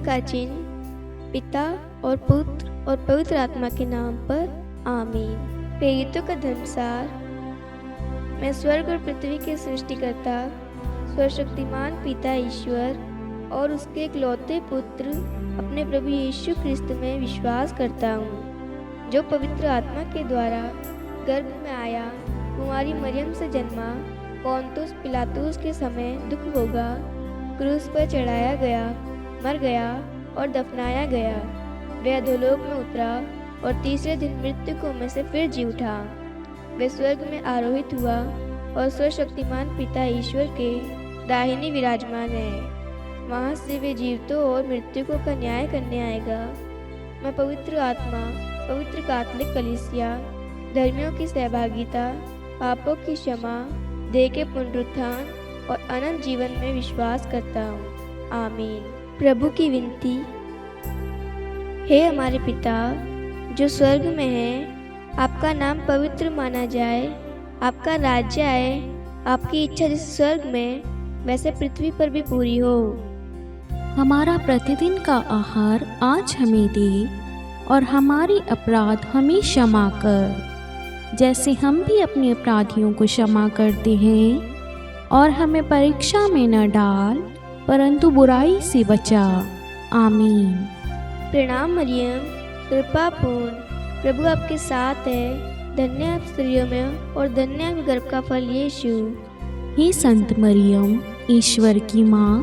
इसका चिन्ह पिता और पुत्र और पवित्र आत्मा के नाम पर आमीन। प्रेरितों का धर्मसार। मैं स्वर्ग और पृथ्वी के सृष्टिकर्ता सर्वशक्तिमान पिता ईश्वर और उसके इकलौते पुत्र अपने प्रभु यीशु ख्रिस्त में विश्वास करता हूँ, जो पवित्र आत्मा के द्वारा गर्भ में आया, कुमारी मरियम से जन्मा, पोंतुस पिलातुस के समय दुख भोगा, क्रूस पर चढ़ाया गया, मर गया और दफनाया गया। वह अधोलोक में उतरा और तीसरे दिन मृतकों में से फिर जी उठा। वह स्वर्ग में आरोहित हुआ और सर्वशक्तिमान पिता ईश्वर के दाहिने विराजमान है। वहाँ से वे जीवितों और मृतकों का न्याय करने आएगा। मैं पवित्र आत्मा, पवित्र कैथोलिक कलीसिया, धर्मियों की सहभागिता, पापों की क्षमा, देह के पुनरुत्थान और अनंत जीवन में विश्वास करता हूँ। आमीन। प्रभु की विनती। हे हमारे पिता जो स्वर्ग में है, आपका नाम पवित्र माना जाए, आपका राज्य आए, आपकी इच्छा जैसे स्वर्ग में वैसे पृथ्वी पर भी पूरी हो। हमारा प्रतिदिन का आहार आज हमें दे और हमारी अपराध हमें क्षमा कर, जैसे हम भी अपने अपराधियों को क्षमा करते हैं, और हमें परीक्षा में न डाल परंतु बुराई से बचा। आमीन। प्रणाम मरियम, कृपा पूर्ण, प्रभु आपके साथ है, धन्य आप स्त्रियों में और धन्य आपके गर्भ का फल यीशु। हे संत मरियम, ईश्वर की माँ,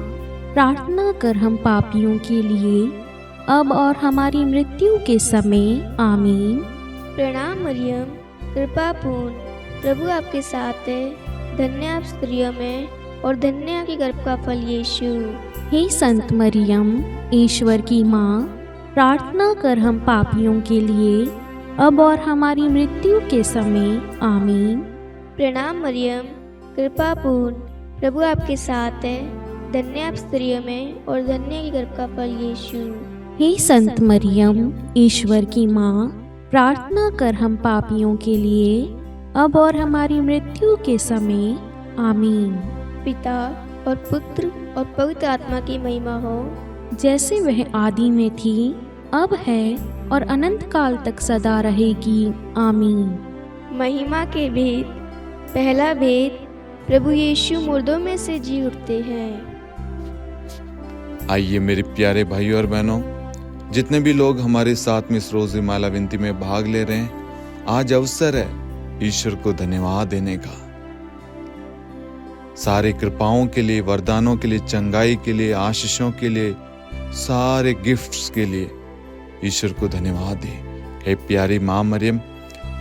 प्रार्थना कर हम पापियों के लिए अब और हमारी मृत्यु के समय। आमीन। प्रणाम मरियम, कृपा पूर्ण, प्रभु आपके साथ है, धन्य आप स्त्रियों में और धन्य आपके गर्भ का फल यीशु। हे संत मरियम, ईश्वर की माँ, प्रार्थना कर हम पापियों के लिए अब और हमारी मृत्यु के समय। आमीन। प्रणाम मरियम, कृपा पूर्ण, प्रभु आपके साथ है, धन्य आप स्त्रियों में और धन्य आपके गर्भ का फल यीशु। हे संत मरियम, ईश्वर की माँ, प्रार्थना कर हम पापियों के लिए अब और हमारी मृत्यु के समय। आमीन। पिता और पुत्र और पवित्र आत्मा की महिमा हो, जैसे वह आदि में थी, अब है और अनंत काल तक सदा रहेगी। आमीन। महिमा के भेद। पहला भेद, प्रभु यीशु मुर्दों में से जी उठते हैं। आइए मेरे प्यारे भाइयों और बहनों, जितने भी लोग हमारे साथ में इस रोज़ माला विनती में भाग ले रहे हैं, आज अवसर है ईश्वर को धन्यवाद देने का। सारे कृपाओं के लिए, वरदानों के लिए, चंगाई के लिए, आशीषों के लिए, सारे गिफ्ट्स के लिए ईश्वर को धन्यवाद दें। हे प्यारी माँ मरियम,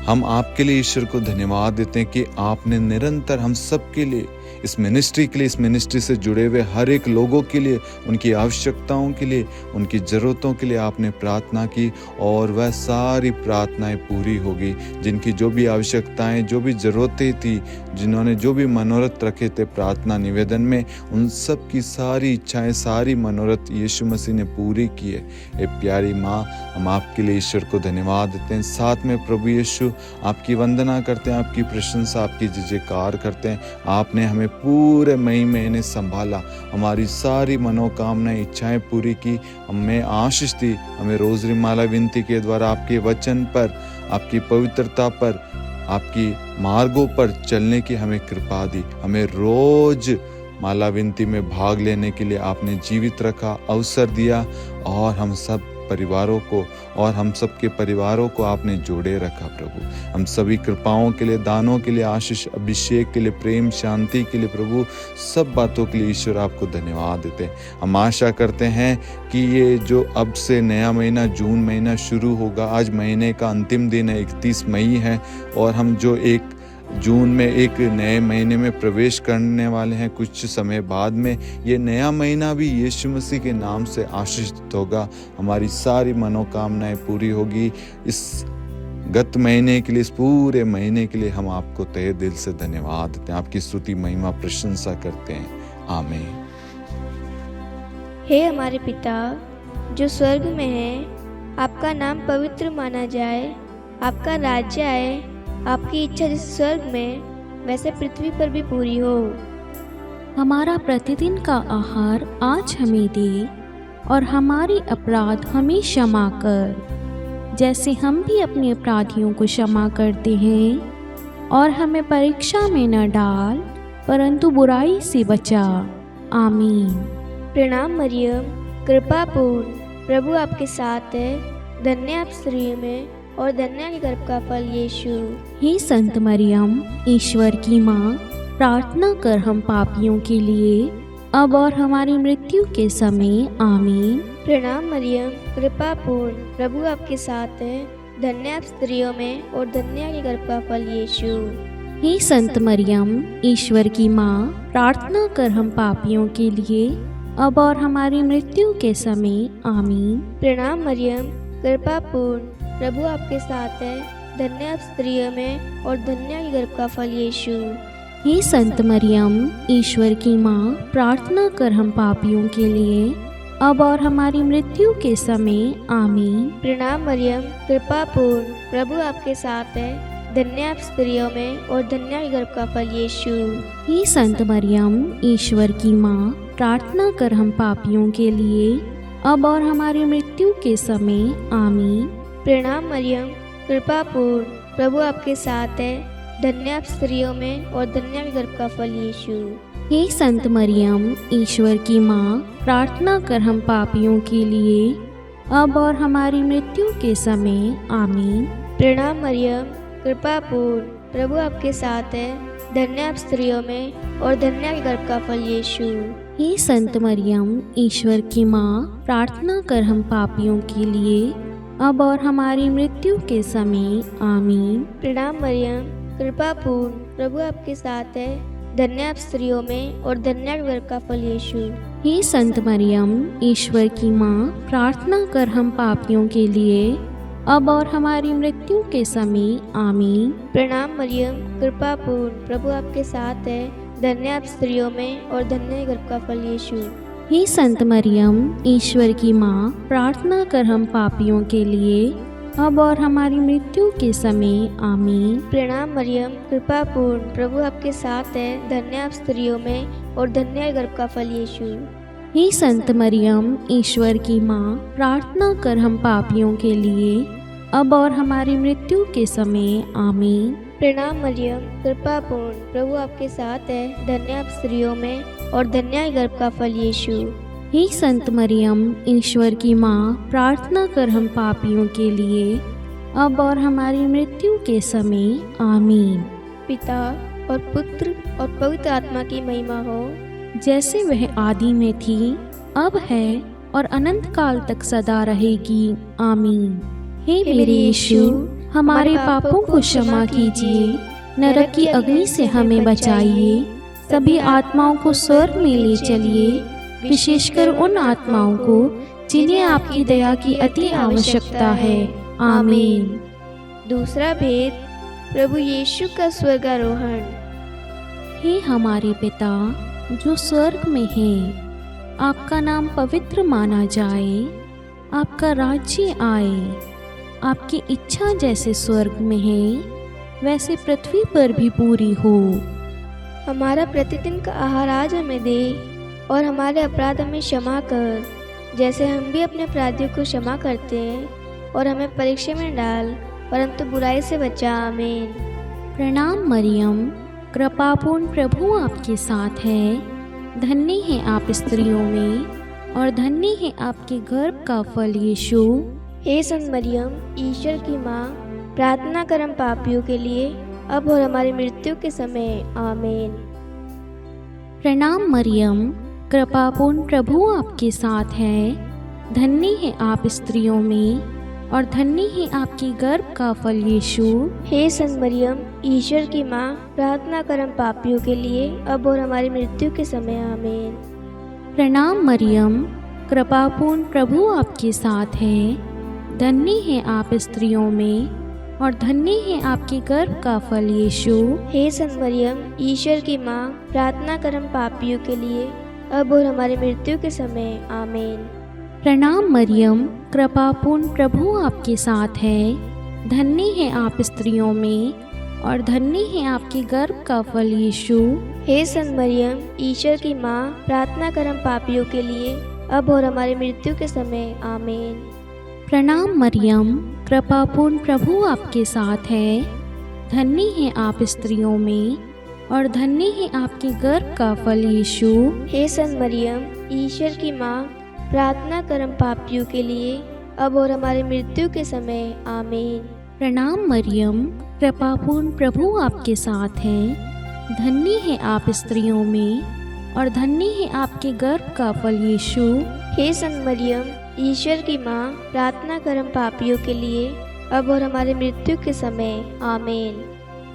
हम आपके लिए ईश्वर को धन्यवाद देते हैं कि आपने निरंतर हम सब के लिए, इस मिनिस्ट्री के लिए, इस मिनिस्ट्री से जुड़े हुए हर एक लोगों के लिए, उनकी आवश्यकताओं के लिए, उनकी ज़रूरतों के लिए आपने प्रार्थना की, और वह सारी प्रार्थनाएं पूरी होगी। जिनकी जो भी आवश्यकताएं, जो भी ज़रूरतें थी, जिन्होंने जो भी मनोरथ रखे थे प्रार्थना निवेदन में, उन सब की सारी इच्छाएं, सारी मनोरथ यीशु मसीह ने पूरी की है। ए प्यारी माँ, हम आपके लिए ईश्वर को धन्यवाद देते हैं। साथ में प्रभु यीशु आपकी वंदना करते हैं, आपकी प्रशंसा, आपकी जयकार करते हैं। आपने हमें पूरे महीने संभाला, हमारी सारी मनोकामनाएं, इच्छाएं पूरी की, हमें आशीष दी, हमें रोज़री माला विनती के द्वारा आपके वचन पर, आपकी पवित्रता पर, आपकी मार्गों पर चलने की हमें कृपा दी। हमें रोज माला विनती में भाग लेने के लिए आपने जीवित रखा, अवसर दिया, और हम सब परिवारों को और हम सबके परिवारों को आपने जोड़े रखा। प्रभु, हम सभी कृपाओं के लिए, दानों के लिए, आशीष, अभिषेक के लिए, प्रेम, शांति के लिए, प्रभु सब बातों के लिए ईश्वर आपको धन्यवाद देते हैं। हम आशा करते हैं कि ये जो अब से नया महीना, जून महीना शुरू होगा, आज महीने का अंतिम दिन है, 31 मई है, और हम जो एक जून में एक नए महीने में प्रवेश करने वाले हैं कुछ समय बाद में, ये नया महीना भी यीशु मसीह के नाम से आशीषित होगा। हमारी सारी मनोकामनाएं पूरी होगी। इस गत महीने के लिए, इस पूरे महीने के लिए हम आपको तहे दिल से धन्यवाद देते हैं, आपकी स्तुति, महिमा, प्रशंसा करते हैं। आमीन। हे हमारे पिता जो स्वर्ग में है, आपका नाम पवित्र माना जाए, आपका राज्य आए, आपकी इच्छा जैसे स्वर्ग में वैसे पृथ्वी पर भी पूरी हो। हमारा प्रतिदिन का आहार आज हमें दे और हमारे अपराध हमें क्षमा कर, जैसे हम भी अपने अपराधियों को क्षमा करते हैं। और हमें परीक्षा में न डाल, परंतु बुराई से बचा। आमीन। प्रणाम मरियम, कृपा पूर्ण, प्रभु आपके साथ है। धन्य आप स्त्रियों में और धन्य आपके गर्भ का फल यीशु। हे संत मरियम, ईश्वर की माँ, प्रार्थना कर हम पापियों के लिए, अब और हमारी मृत्यु के समय। आमीन। प्रणाम मरियम, कृपा पूर्ण, प्रभु आपके साथ है। धन्य आप स्त्रियों में और धन्य आपके गर्भ का फल यीशु। हे संत मरियम, ईश्वर की माँ, प्रार्थना कर हम पापियों के लिए, अब और हमारी मृत्यु के समय। आमीन। प्रणाम मरियम, कृपा पूर्ण, प्रभु आपके साथ है। धन्य आप स्त्रियों में और धन्य आपके गर्भ का फल यीशु। हे संत मरियम, ईश्वर की माँ, प्रार्थना कर हम पापियों के लिए, अब और हमारी मृत्यु के समय। आमीन। प्रणाम मरियम, कृपा पूर्ण, प्रभु आपके साथ है। धन्य आप स्त्रियों में और धन्य आपके गर्भ का फल यीशु। हे संत मरियम, ईश्वर की माँ, प्रार्थना कर हम पापियों के लिए, अब और हमारी मृत्यु के समय। आमीन। प्रणाम मरियम, कृपा पूर्ण, प्रभु आपके साथ है। धन्य आप स्त्रियों में और धन्य आपके गर्भ का फल यीशु। हे संत मरियम, ईश्वर की माँ, प्रार्थना कर हम पापियों के लिए, अब और हमारी मृत्यु के समय। आमीन। प्रणाम मरियम, कृपा पूर्ण, प्रभु आपके साथ है। धन्य आप स्त्रियों में और धन्य आपके गर्भ का फल यीशु। हे संत मरियम, ईश्वर की माँ, प्रार्थना कर हम पापियों के लिए, अब और हमारी मृत्यु के समय। आमीन। प्रणाम मरियम, कृपा पूर्ण, प्रभु आपके साथ है। धन्य आप स्त्रियों में और धन्य आपके गर्भ का फल यीशु। हे संत मरियम, ईश्वर की माँ, प्रार्थना कर हम पापियों के लिए, अब और हमारी मृत्यु के समय। आमीन। प्रणाम मरियम, कृपा पूर्ण, प्रभु आपके साथ है। धन्य आप स्त्रियों में और धन्य गर्भ का फल यीशु। हे संत मरियम, ईश्वर की माँ, प्रार्थना कर हम पापियों के लिए, अब और हमारी मृत्यु के समय। आमीन। प्रणाम मरियम, कृपा पूर्ण, प्रभु आपके साथ है। धन्य आप स्त्रियों में और धन्य गर्भ का फल यीशु। हे संत मरियम, ईश्वर की माँ, प्रार्थना कर हम पापियों के लिए, अब और हमारी मृत्यु के समय। आमीन। प्रणाम मरियम, कृपा पूर्ण, प्रभु आपके साथ है। धन्य आप स्त्रियों में और धन्य गर्भ का फल यीशु। हे संत मरियम, ईश्वर की माँ, प्रार्थना कर हम पापियों के लिए, अब और हमारी मृत्यु के समय। आमीन। पिता और पुत्र और पवित्र आत्मा की महिमा हो, जैसे वह आदि में थी, अब है और अनंत काल तक सदा रहेगी। आमीन। हे मेरे यीशु, हमारे पापों को क्षमा कीजिए, नरक की अग्नि से हमें बचाइए, सभी आत्माओं को स्वर्ग में ले चलिए, विशेषकर उन आत्माओं को जिन्हें आपकी दया की अति आवश्यकता है। आमीन। दूसरा भेद, प्रभु यीशु का स्वर्गारोहण। हे हमारे पिता जो स्वर्ग में है, आपका नाम पवित्र माना जाए, आपका राज्य आए, आपकी इच्छा जैसे स्वर्ग में है वैसे पृथ्वी पर भी पूरी हो। हमारा प्रतिदिन का आहार आज हमें दे, और हमारे अपराध हमें क्षमा कर, जैसे हम भी अपने अपराधियों को क्षमा करते हैं, और हमें परीक्षा में डाल, परंतु बुराई से बचा। आमीन। प्रणाम मरियम, कृपापूर्ण, प्रभु आपके साथ है। धन्य है आप स्त्रियों में, और धन्य है आपके गर्भ का फल यीशु। हे संत मरियम, ईश्वर की माँ, प्रार्थना कर हम पापियों के लिए, अब और हमारी मृत्यु के समय। आमीन। प्रणाम मरियम, कृपापूर्ण, प्रभु आपके साथ है। धन्य है आप स्त्रियों में, और धन्य है आपकी गर्भ का फल यीशु। हे संत मरियम, ईश्वर की माँ, प्रार्थना कर हम पापियों के लिए, अब और हमारी मृत्यु के समय। आमीन। प्रणाम मरियम, कृपापूर्ण, प्रभु आपके साथ है। धन्य है आप स्त्रियों में, और धन्य है आपके गर्भ का फल यीशु। हे संत मरियम, ईश्वर की माँ, प्रार्थना कर हम पापियों के लिए, अब और हमारी मृत्यु के समय। आमीन। प्रणाम मरियम, कृपापूर्ण, प्रभु आपके साथ है। धन्य है आप स्त्रियों में, और धन्य है आपके गर्भ का फल यीशु। हे संत मरियम, ईश्वर की माँ, प्रार्थना कर हम पापियों के लिए, अब और हमारी मृत्यु के समय आमीन। प्रणाम मरियम, कृपापूर्ण प्रभु आपके साथ है। धन्य है आप स्त्रियों में और धन्य है आपके गर्भ का फल यीशु। हे संत मरियम, ईश्वर की माँ, प्रार्थना करम पापियों के लिए, अब और हमारी मृत्यु के समय आमीन। प्रणाम मरियम, कृपापूर्ण प्रभु आपके साथ है। धन्य है आप स्त्रियों में और धन्य है आपके गर्भ का फल यीशु। हे संत मरियम, ईश्वर की माँ, प्रार्थना करम पापियों के लिए, अब और हमारी मृत्यु के समय आमीन।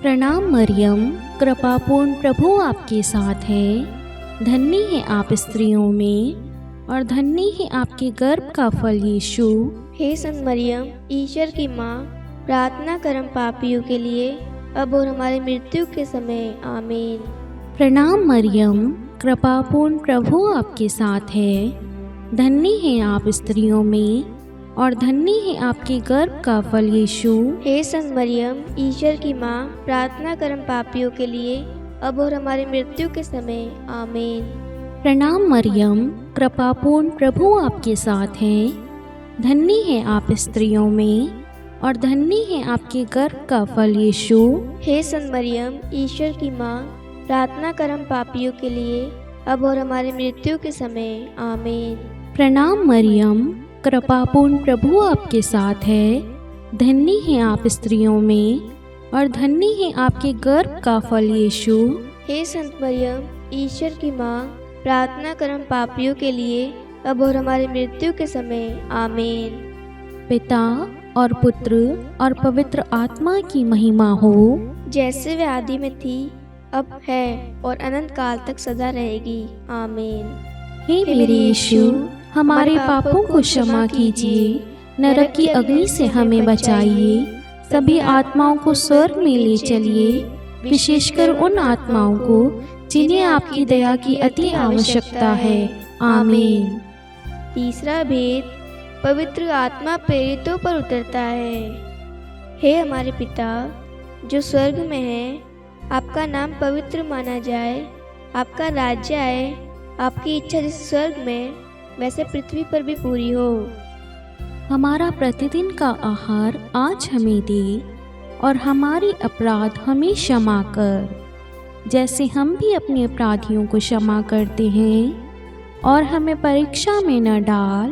प्रणाम मरियम, कृपापूर्ण प्रभु आपके साथ है। धन्य है आप स्त्रियों में और धन्य है आपके गर्भ का फल यीशु। हे संत मरियम, ईश्वर की माँ, प्रार्थना करम पापियों के लिए, अब और हमारी मृत्यु के समय आमीन। प्रणाम मरियम, कृपापूर्ण प्रभु आपके साथ है। धन्य है आप स्त्रियों में और धन्य है आपके गर्भ का फल यीशु। हे संत मरियम, ईश्वर की माँ, प्रार्थना करम पापियों के लिए, अब और हमारी मृत्यु के समय आमीन। प्रणाम मरियम, कृपापूर्ण प्रभु आपके साथ है। धन्य है आप स्त्रियों में और धन्य है आपके गर्भ का फल यीशु। हे संत मरियम, ईश्वर की माँ, प्रार्थना करम पापियों के लिए, अब और हमारी मृत्यु के समय आमीन। प्रणाम मरियम, कृपापूर्ण प्रभु आपके साथ है। धन्य है आप स्त्रियों में और धन्य है आपके गर्भ का फल यीशु। हे संत मरियम, ईश्वर की माँ, प्रार्थना करम पापियों के लिए, अब और हमारी मृत्यु के समय आमीन। पिता और पुत्र और पवित्र आत्मा की महिमा हो, जैसे वे आदि में थी, अब है और अनंत काल तक सदा रहेगी आमीन। हे मेरे यीशु, हमारे पापों को क्षमा कीजिए, नरक की अग्नि से हमें बचाइए, सभी आत्माओं को स्वर्ग में ले चलिए, विशेषकर उन आत्माओं को जिन्हें आपकी दया की अति आवश्यकता है आमीन। तीसरा भेद, पवित्र आत्मा प्रेरितों पर उतरता है। हे हमारे पिता जो स्वर्ग में है, आपका नाम पवित्र माना जाए, आपका राज्य आए, आपकी इच्छा जैसे स्वर्ग में वैसे पृथ्वी पर भी पूरी हो। हमारा प्रतिदिन का आहार आज हमें दे और हमारे अपराध हमें क्षमा कर, जैसे हम भी अपने अपराधियों को क्षमा करते हैं, और हमें परीक्षा में न डाल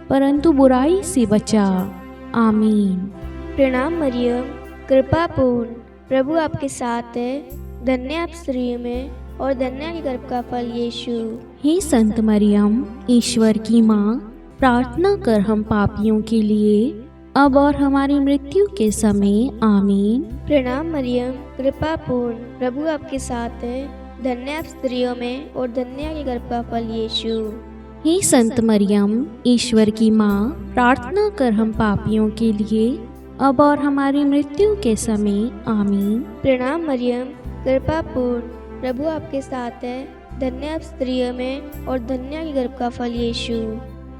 परंतु बुराई से बचा आमीन। प्रणाम मरियम, कृपा पूर्ण, प्रभु आपके साथ है। धन्य आप स्त्रियों में और धन्य के गर्भ का फल यीशु। हे संत मरियम, ईश्वर की माँ, प्रार्थना कर हम पापियों के लिए, अब और हमारी मृत्यु के समय आमीन। प्रणाम मरियम, कृपा पूर्ण, प्रभु आपके साथ है। धन्य आप स्त्रियों में और धन्य के गर्भ का फल यीशु। हे संत मरियम, ईश्वर की माँ, प्रार्थना कर हम पापियों के लिए, अब और हमारी मृत्यु के समय आमीन। प्रणाम मरियम, कृपा पूर्ण, प्रभु आपके साथ है। धन्य आप स्त्रियों में और धन्य के गर्भ का फल यीशु।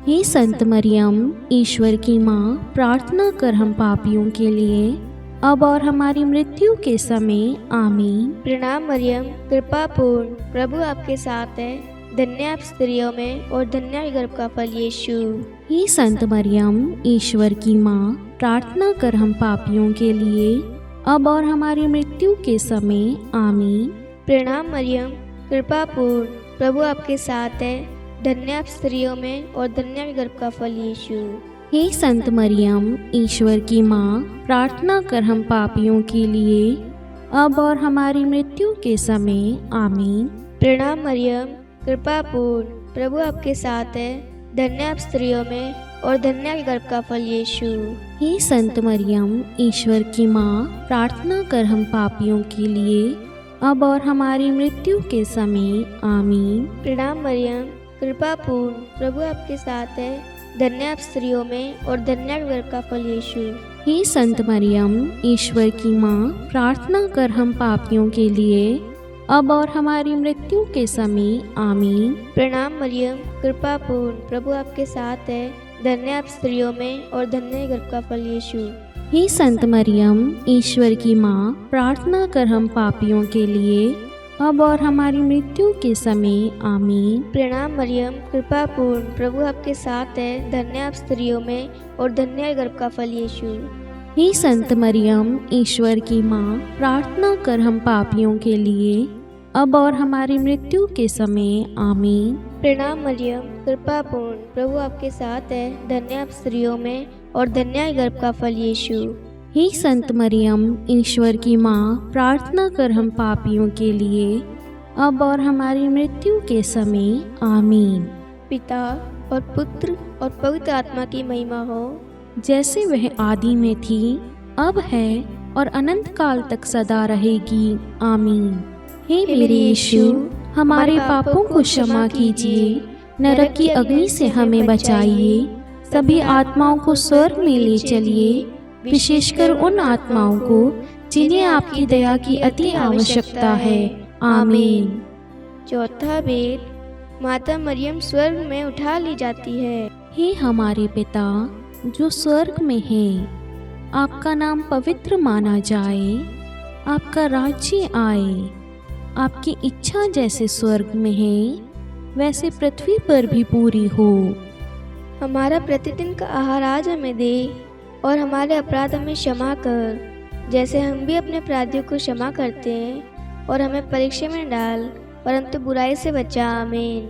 हे संत मरियम, ईश्वर की माँ, प्रार्थना कर हम पापियों के लिए, अब और हमारी मृत्यु के समय आमीन। प्रणाम मरियम, कृपा पूर्ण, प्रभु आपके साथ है। धन्य आप स्त्रियों में और धन्य के गर्भ का फल यीशु। हे संत मरियम, ईश्वर की माँ, प्रार्थना कर हम पापियों के लिए, अब और हमारी मृत्यु के समय आमीन। प्रणाम मरियम, कृपा पूर्ण, प्रभु आपके साथ है। धन्य आप स्त्रियों में और धन्य के गर्भ का फल यीशु। हे संत मरियम, ईश्वर की माँ, प्रार्थना कर हम पापियों के लिए, अब और हमारी मृत्यु के समय आमीन। प्रणाम मरियम, कृपा पूर्ण, प्रभु आपके साथ है। धन्य आप स्त्रियों में और धन्य के गर्भ का फल यीशु। हे संत मरियम, ईश्वर की माँ, प्रार्थना कर हम पापियों के लिए, अब और हमारी मृत्यु के समय आमीन। प्रणाम मरियम, कृपा पूर्ण, प्रभु आपके साथ है। धन्य आप स्त्रियों में और धन्य के गर्भ का फल यीशु। हे संत मरियम, ईश्वर की माँ, प्रार्थना कर हम पापियों के लिए, अब और हमारी मृत्यु के समय आमीन। प्रणाम मरियम, कृपा पूर्ण, प्रभु आपके साथ है। धन्य आप स्त्रियों में और धन्य के गर्भ का फल यीशु। हे संत मरियम, ईश्वर की माँ, प्रार्थना कर हम पापियों के लिए, अब और हमारी मृत्यु के समय आमीन। प्रणाम मरियम, कृपा पूर्ण, प्रभु आपके साथ है, धन्य आप स्त्रियों में और धन्य है गर्भ का फल यीशु। हे संत मरियम, ईश्वर की माँ, प्रार्थना कर हम पापियों के लिए, अब और हमारी मृत्यु के समय आमीन। प्रणाम मरियम, कृपा पूर्ण, प्रभु आपके साथ है, धन्य आप स्त्रियों में और धन्य है गर्भ का फल यीशु। हे संत मरियम, ईश्वर की माँ, प्रार्थना कर हम पापियों के लिए, अब और हमारी मृत्यु के समय आमीन। पिता और पुत्र और पवित्र आत्मा की महिमा हो, जैसे वह आदि में थी, अब है और अनंत काल तक सदा रहेगी, आमीन। हे मेरे यीशु, हमारे पापों को क्षमा कीजिए, नरक की अग्नि से हमें बचाइए, सभी आत्माओं को स्वर्ग में ले चलिए, विशेषकर उन आत्माओं को जिन्हें आपकी दया की अति आवश्यकता है, आमीन। चौथा वेद, माता मरियम स्वर्ग में उठा ली जाती है। हे हमारे पिता जो स्वर्ग में है, आपका नाम पवित्र माना जाए, आपका राज्य आए, आपकी इच्छा जैसे स्वर्ग में है वैसे पृथ्वी पर भी पूरी हो। हमारा प्रतिदिन का आहार आज हमें दे और हमारे अपराध हमें क्षमा कर, जैसे हम भी अपने अपराधियों को क्षमा करते हैं, और हमें परीक्षा में डाल परंतु बुराई से बचा, आमीन।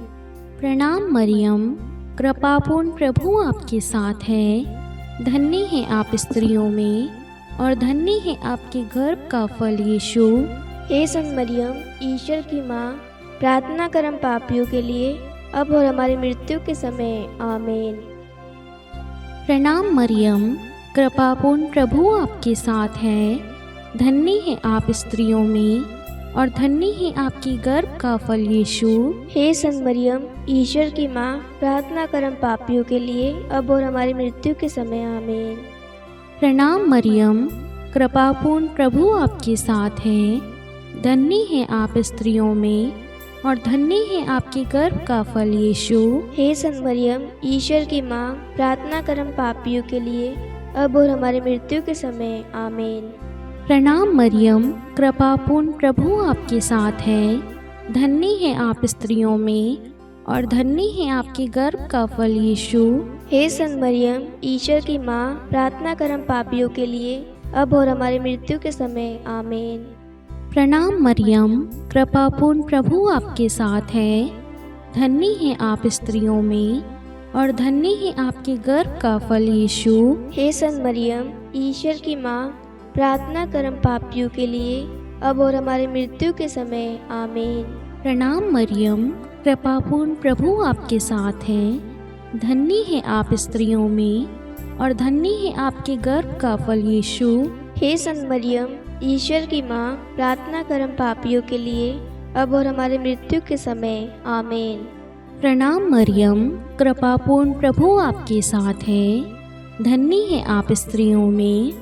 प्रणाम मरियम, कृपापूर्ण, प्रभु आपके साथ है, धन्य है आप स्त्रियों में और धन्य है आपके गर्भ का फल यीशु। हे संत मरियम, ईश्वर की माँ, प्रार्थना कर हम पापियों के लिए, अब और हमारी मृत्यु के समय, आमीन। प्रणाम मरियम, कृपापूर्ण, प्रभु आपके साथ है, धन्य है आप स्त्रियों में और धन्य है आपकी गर्भ का फल यीशु। हे संत मरियम, ईश्वर की माँ, प्रार्थना कर हम पापियों के लिए, अब और हमारी मृत्यु के समय, आमीन। प्रणाम मरियम, कृपापूर्ण, प्रभु आपके साथ है, धन्य है आप स्त्रियों में और धन्य है आपके गर्भ का फल यीशु। हे संत मरियम, ईश्वर की माँ, प्रार्थना कर हम पापियों के लिए, अब और हमारी मृत्यु के समय, आमीन। प्रणाम मरियम, कृपापूर्ण, प्रभु आपके साथ है, धन्य है आप स्त्रियों में और धन्य है आपके गर्भ का फल यीशु। हे संत मरियम, ईश्वर की माँ, प्रार्थना कर हम पापियों के लिए, अब और हमारी मृत्यु के समय, आमीन। प्रणाम मरियम, कृपापूर्ण, प्रभु आपके साथ है, धन्य है आप स्त्रियों में और धन्य है आपके गर्भ का फल यीशु। हे संत मरियम, ईश्वर की माँ, प्रार्थना कर हम पापियों के लिए, अब और हमारी मृत्यु के समय, आमीन। प्रणाम मरियम, कृपापूर्ण, प्रभु आपके साथ है, धन्य है आप स्त्रियों में और धन्य है आपके गर्भ का फल यीशु। हे संत मरियम, ईश्वर की माँ, प्रार्थना कर हम पापियों के लिए, अब और हमारी मृत्यु के समय, आमीन। प्रणाम मरियम, कृपापूर्ण, प्रभु आपके साथ है, धन्य है आप स्त्रियों में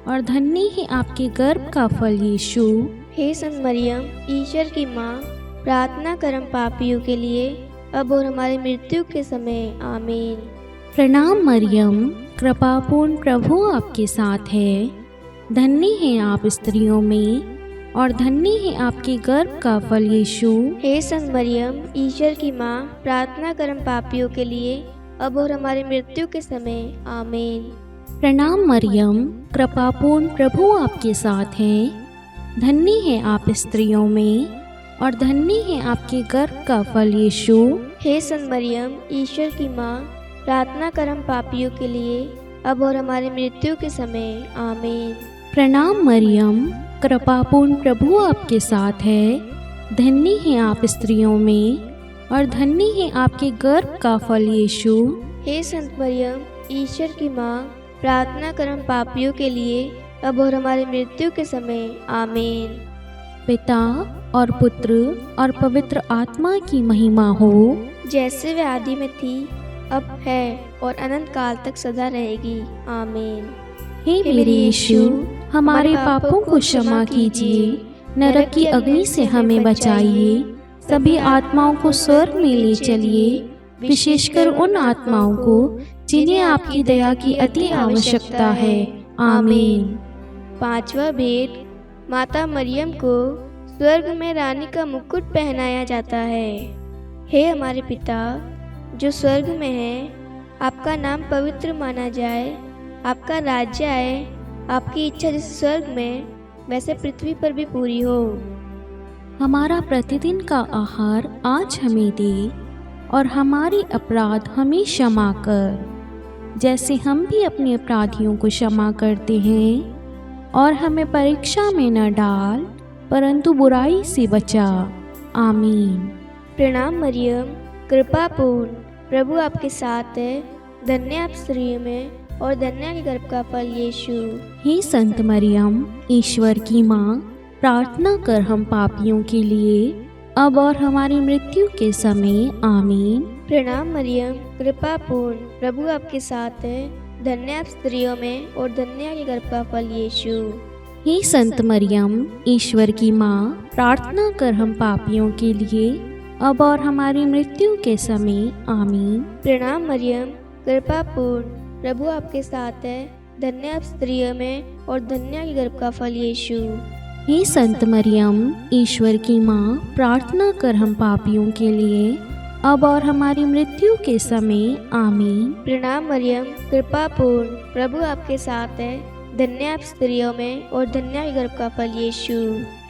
और धन्य है आपके गर्भ का फल यीशु। हे संत मरियम, ईश्वर की माँ, प्रार्थना कर हम पापियों के लिए, अब और हमारी मृत्यु के समय, आमीन। प्रणाम मरियम, कृपापूर्ण, प्रभु आपके साथ है, धन्य है आप स्त्रियों में और धन्य है आपके गर्भ का फल यीशु। हे संत मरियम, ईश्वर की माँ, प्रार्थना कर हम पापियों के लिए, अब और हमारी मृत्यु के समय, आमीन। प्रणाम मरियम, कृपापूर्ण, प्रभु आपके साथ है, धन्य है आप स्त्रियों में और धन्य है आपके गर्भ का फल यीशु। हे संत मरियम, ईश्वर की माँ, प्रार्थना कर हम पापियों के लिए, अब और हमारी मृत्यु के समय, आमीन। प्रणाम मरियम, कृपापूर्ण, प्रभु आपके साथ है, धन्य है आप स्त्रियों में और धन्य है आपके गर्भ का फल यीशु। हे संत मरियम, ईश्वर की माँ, प्रार्थना कर हम पापियों के लिए, अब और हमारी मृत्यु के समय, आमीन। पिता और पुत्र और पवित्र आत्मा की महिमा हो, जैसे वे आदि में थी, अब है और अनंत काल तक सदा रहेगी, आमीन। हे मेरे यीशु, हमारे पापों को क्षमा कीजिए, नरक की अग्नि से हमें बचाइए, सभी आत्माओं को स्वर्ग में ले चलिए, विशेषकर उन आत्माओं को जिन्हें आपकी दया की अति आवश्यकता है, आमीन। पांचवा भेद, माता मरियम को स्वर्ग में रानी का मुकुट पहनाया जाता है। हे हमारे पिता जो स्वर्ग में है, आपका नाम पवित्र माना जाए, आपका राज्य आए, आपकी इच्छा जैसे स्वर्ग में वैसे पृथ्वी पर भी पूरी हो। हमारा प्रतिदिन का आहार आज हमें दे, और हमारे अपराध हमें क्षमा कर, जैसे हम भी अपने अपराधियों को क्षमा करते हैं, और हमें परीक्षा में न डाल परंतु बुराई से बचा। आमीन। प्रणाम मरियम, कृपा पूर्ण, प्रभु आपके साथ है, धन्य आप स्त्रियों में और धन्य के गर्भ का फल यीशु। हे संत मरियम, ईश्वर की माँ, प्रार्थना कर हम पापियों के लिए, अब और हमारी मृत्यु के समय। आमीन। प्रणाम मरियम, कृपा पूर्ण, प्रभु आपके साथ है, धन्य आप स्त्रियों में और धन्य के गर्भ का फल यीशु। हे संत मरियम, ईश्वर की माँ, प्रार्थना कर हम पापियों के लिए, अब और हमारी मृत्यु के समय। आमीन। प्रणाम मरियम, कृपा पूर्ण, प्रभु आपके साथ है, धन्य आप स्त्रियों में और धन्य के गर्भ का फल यीशु। हे संत मरियम, ईश्वर की माँ, प्रार्थना कर हम पापियों के लिए, अब और हमारी मृत्यु के समय। आमीन। प्रणाम मरियम, कृपा पूर्ण, प्रभु आपके साथ है, धन्य आप स्त्रियों में और धन्य के गर्भ का फल यीशु।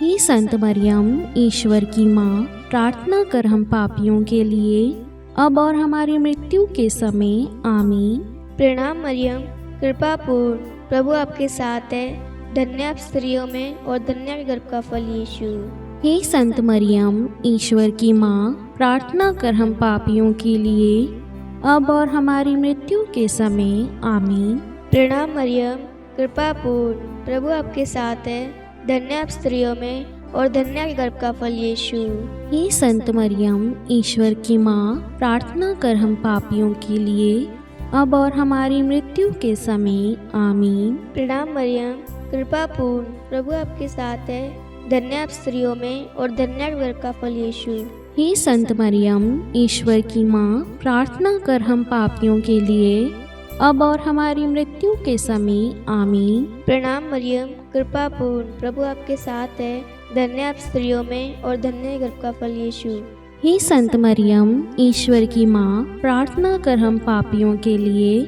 हे संत मरियम, ईश्वर की माँ, प्रार्थना कर हम पापियों के लिए, अब और हमारी मृत्यु के समय। आमीन। प्रणाम मरियम, कृपा पूर्ण, प्रभु आपके साथ है, धन्य आप स्त्रियों में और धन्य के गर्भ का फल यीशु। हे संत मरियम, ईश्वर की माँ, प्रार्थना कर हम पापियों के लिए, अब और हमारी मृत्यु के समय। आमीन। प्रणाम मरियम, कृपा पूर्ण, प्रभु आपके साथ है, धन्य आप स्त्रियों में और धन्य के गर्भ का फल यीशु। हे संत मरियम, ईश्वर की माँ, प्रार्थना कर हम पापियों के लिए, अब और हमारी मृत्यु के समय। आमीन। प्रणाम मरियम, कृपा पूर्ण, प्रभु आपके साथ है, धन्य आप स्त्रियों में और धन्य के गर्भ का फल यीशु। हे संत मरियम, ईश्वर की माँ, प्रार्थना कर हम पापियों के लिए, अब और हमारी मृत्यु के समय। आमीन। प्रणाम मरियम, कृपा पूर्ण, प्रभु आपके साथ है, धन्य आप स्त्रियों में और धन्य के गर्भ का फल यीशु। हे संत मरियम, ईश्वर की माँ, प्रार्थना कर हम पापियों के लिए,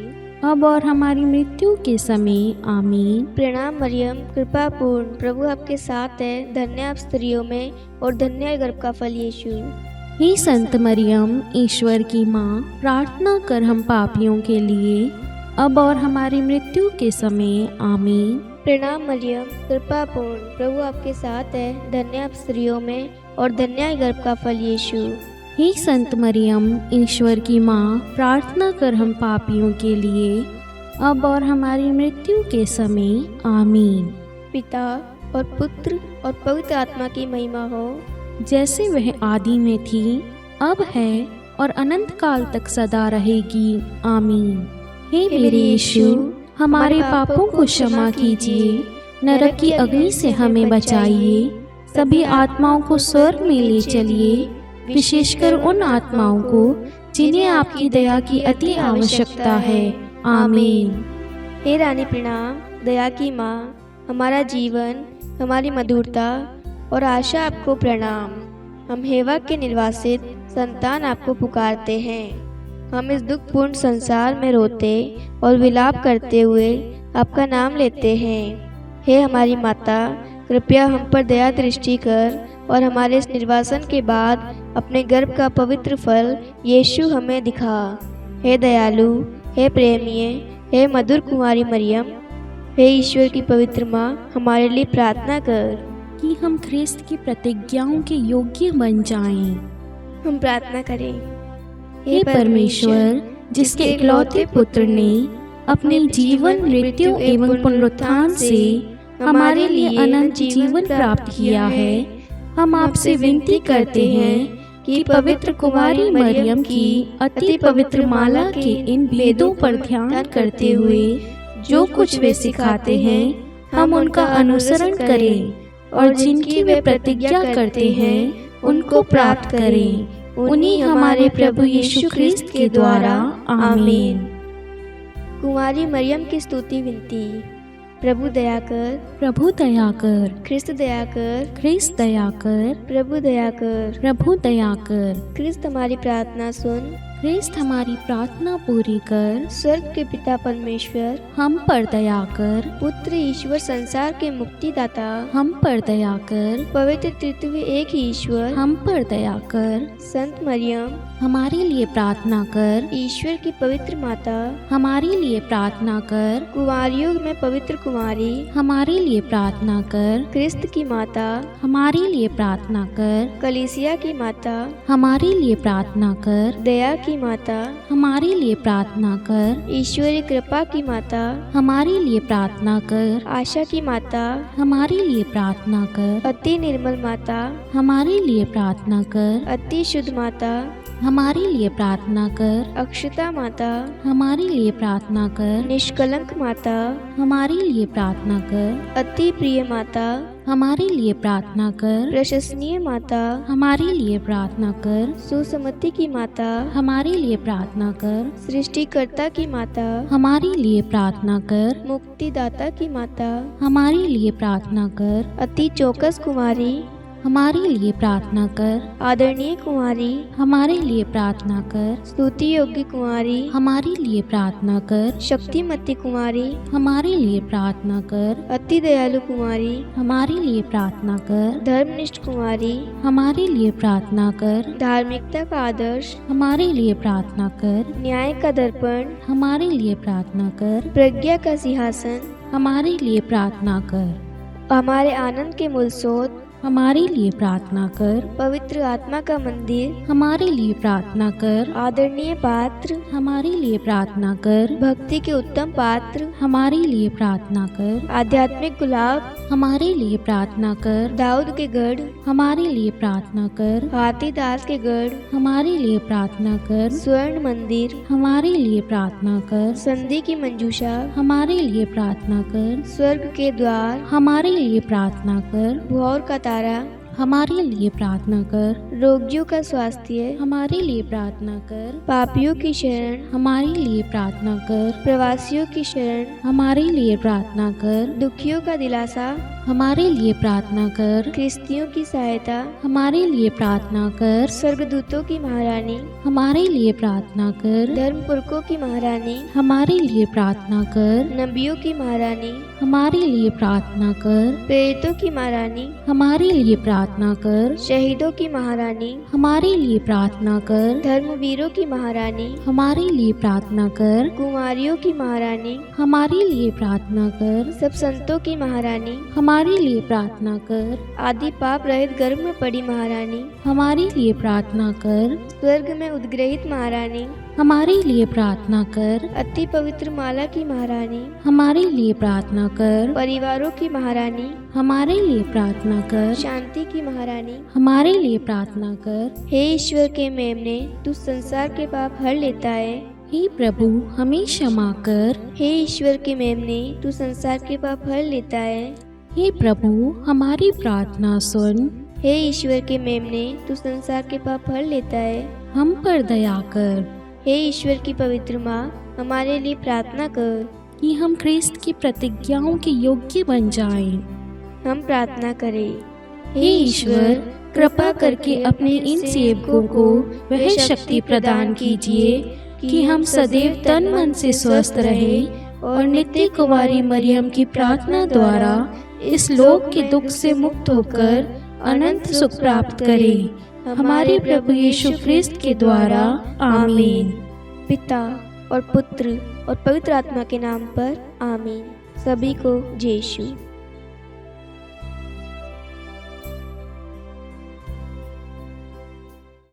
अब और हमारी मृत्यु के समय। आमीन। प्रणाम मरियम, कृपा पूर्ण, प्रभु आपके साथ है, धन्य आप स्त्रियों में और धन्य के गर्भ का फल यीशु। हे संत मरियम, ईश्वर की माँ, प्रार्थना कर हम पापियों के लिए, अब और हमारी मृत्यु के समय। आमीन। प्रणाम मरियम, कृपा पूर्ण, प्रभु आपके साथ है, धन्य आप स्त्रियों में और धन्य के गर्भ का फल यीशु। हे संत मरियम, ईश्वर की माँ, प्रार्थना कर हम पापियों के लिए, अब और हमारी मृत्यु के समय। आमीन। पिता और पुत्र और पवित्र आत्मा की महिमा हो, जैसे वह आदि में थी, अब है और अनंत काल तक सदा रहेगी। आमीन। हे मेरे यीशु, हमारे पापों को क्षमा कीजिए, नरक की अग्नि से हमें बचाइए, सभी आत्माओं को स्वर्ग में ले चलिए, विशेषकर उन आत्माओं को जिन्हें आपकी दया की अति आवश्यकता है। आमीन। हे रानी प्रणाम, दया की माँ, हमारा जीवन, हमारी मधुरता और आशा आपको प्रणाम। हम हेवा के निर्वासित संतान आपको पुकारते हैं। हम इस दुखपूर्ण संसार में रोते और विलाप करते हुए आपका नाम लेते हैं। हे हमारी माता, कृपया हम पर दया दृष्टि कर और हमारे इस निर्वासन के बाद अपने गर्भ का पवित्र फल यीशु हमें दिखा। हे दयालु, हे प्रेमीय, हे मधुर कुमारी मरियम, हे ईश्वर की पवित्र माँ, हमारे लिए प्रार्थना कर कि हम ख्रिस्त की प्रतिज्ञाओं के योग्य बन जाएं। हम प्रार्थना करें। हे परमेश्वर, जिसके इकलौते पुत्र ने अपने जीवन, मृत्यु एवं पुनरुत्थान से हमारे लिए अनंत जीवन प्राप्त किया है, हम आपसे विनती करते हैं कि पवित्र कुमारी मरियम की अति पवित्र माला के इन भेदों पर ध्यान करते हुए जो कुछ वे सिखाते हैं, हम उनका अनुसरण करें और जिनकी वे प्रतिज्ञा करते हैं उनको प्राप्त करें। उन्हीं हमारे प्रभु यीशु ख्रिस्त के द्वारा। आमीन। कुमारी मरियम की स्तुति विनती। प्रभु दया कर, प्रभु दया कर, ख्रिस्त दया कर, ख्रिस्त दया कर, प्रभु दया कर। प्रभु दया कर, ख्रिस्त हमारी प्रार्थना सुन, ख्रिस्त हमारी प्रार्थना पूरी कर, स्वर्ग के पिता परमेश्वर, हम पर दया कर, पुत्र ईश्वर संसार के मुक्तिदाता, हम पर दया कर, पवित्र तृतीय एक ही ईश्वर, हम पर दया कर, संत मरियम, हमारे लिए प्रार्थना कर, ईश्वर की पवित्र माता, हमारे लिए प्रार्थना कर, कुंवारियों में पवित्र कुंवारी, हमारे लिए प्रार्थना कर, ख्रिस्त की माता, हमारे लिए प्रार्थना कर, कलीसिया की माता, हमारे लिए प्रार्थना कर, दया की माता, हमारे लिए प्रार्थना कर, ईश्वरीय कृपा की माता, हमारे लिए प्रार्थना कर, आशा की माता, हमारे लिए प्रार्थना कर, अति निर्मल माता, हमारे लिए प्रार्थना कर, अति शुद्ध माता, हमारे लिए प्रार्थना कर, अक्षता माता, हमारे लिए प्रार्थना कर, निष्कलंक माता, हमारे लिए प्रार्थना कर, अति प्रिय माता, हमारे लिए प्रार्थना कर, प्रशंसनीय माता, हमारे लिए प्रार्थना कर, सुसमति की माता, हमारे लिए प्रार्थना कर, सृष्टिकर्ता की माता, हमारे लिए प्रार्थना कर, मुक्तिदाता की माता, हमारे लिए प्रार्थना कर, अति चौकस कुमारी, हमारे लिए प्रार्थना कर, आदरणीय कुमारी, हमारे लिए प्रार्थना कर, स्तुति योग्य कुमारी, हमारे लिए प्रार्थना कर, शक्तिमती कुमारी, हमारे लिए प्रार्थना कर, अति दयालु कुमारी, हमारे लिए प्रार्थना कर, धर्मनिष्ठ कुमारी, हमारे लिए प्रार्थना कर, धार्मिकता का आदर्श, हमारे लिए प्रार्थना कर, न्याय का दर्पण, हमारे लिए प्रार्थना कर, प्रज्ञा का सिंहासन, हमारे लिए प्रार्थना कर, हमारे आनंद के मूल स्रोत, हमारे लिए प्रार्थना कर, पवित्र आत्मा का मंदिर, हमारे लिए प्रार्थना कर, आदरणीय पात्र, हमारे लिए प्रार्थना कर, भक्ति के उत्तम पात्र, हमारे लिए प्रार्थना कर, आध्यात्मिक गुलाब, हमारे लिए प्रार्थना कर, दाऊद के गढ़, हमारे लिए प्रार्थना कर, हाथीदास के गढ़, हमारे लिए प्रार्थना कर, स्वर्ण मंदिर, हमारे लिए प्रार्थना कर, संधि की मंजूषा, हमारे लिए प्रार्थना कर, स्वर्ग के द्वार, हमारे लिए प्रार्थना कर, भोर का तारा, हमारे लिए प्रार्थना कर, रोगियों का स्वास्थ्य, हमारे लिए प्रार्थना कर, पापियों की शरण, हमारे लिए प्रार्थना कर, प्रवासियों की शरण, हमारे लिए प्रार्थना कर, दुखियों का दिलासा, हमारे लिए प्रार्थना कर, ख्रिस्तियों की सहायता, हमारे लिए प्रार्थना कर, स्वर्गदूतों की महारानी, हमारे लिए प्रार्थना कर, धर्मपुरखों की महारानी, हमारे लिए प्रार्थना कर, नबियों की महारानी, हमारे लिए प्रार्थना कर, प्रेरितों की महारानी, हमारे लिए प्रार्थना कर, शहीदों की महारानी, हमारे लिए प्रार्थना कर, धर्मवीरों की महारानी, हमारे लिए प्रार्थना कर, कुमारियों की महारानी, हमारे लिए प्रार्थना कर, सब संतों की महारानी, हमारे लिए प्रार्थना कर, आदि पाप रहित गर्भ में पड़ी महारानी, हमारे लिए प्रार्थना कर, स्वर्ग में उद्ग्रहित महारानी, हमारे लिए प्रार्थना कर, अति पवित्र माला की महारानी, हमारे लिए प्रार्थना कर, परिवारों की महारानी, हमारे लिए प्रार्थना कर, शांति की महारानी, हमारे लिए प्रार्थना कर। हे ईश्वर के मेमने, तू संसार के पाप हर लेता है। हे प्रभु हमें क्षमा कर। हे ईश्वर के मेमने, तू संसार के पाप हर लेता है। हे प्रभु हमारी प्रार्थना सुन। हे ईश्वर के मेमने, तू संसार के पाप हर लेता है। हम पर दया कर। हे ईश्वर की पवित्र माँ, हमारे लिए प्रार्थना कर कि हम ख्रिस्त की प्रतिज्ञाओं के योग्य बन जाएं। हम प्रार्थना करें। हे ईश्वर कृपा करके अपने इन सेवकों को वह शक्ति प्रदान कीजिए कि हम सदैव तन मन से स्वस्थ रहें और नित्य कुमारी मरियम की प्रार्थना द्वारा इस लोक के दुख से मुक्त होकर अनंत सुख प्राप्त करें। हमारे प्रभु यीशु ख्रिस्त के द्वारा आमीन। पिता और पुत्र और पवित्र आत्मा के नाम पर आमीन। सभी को जय यीशु।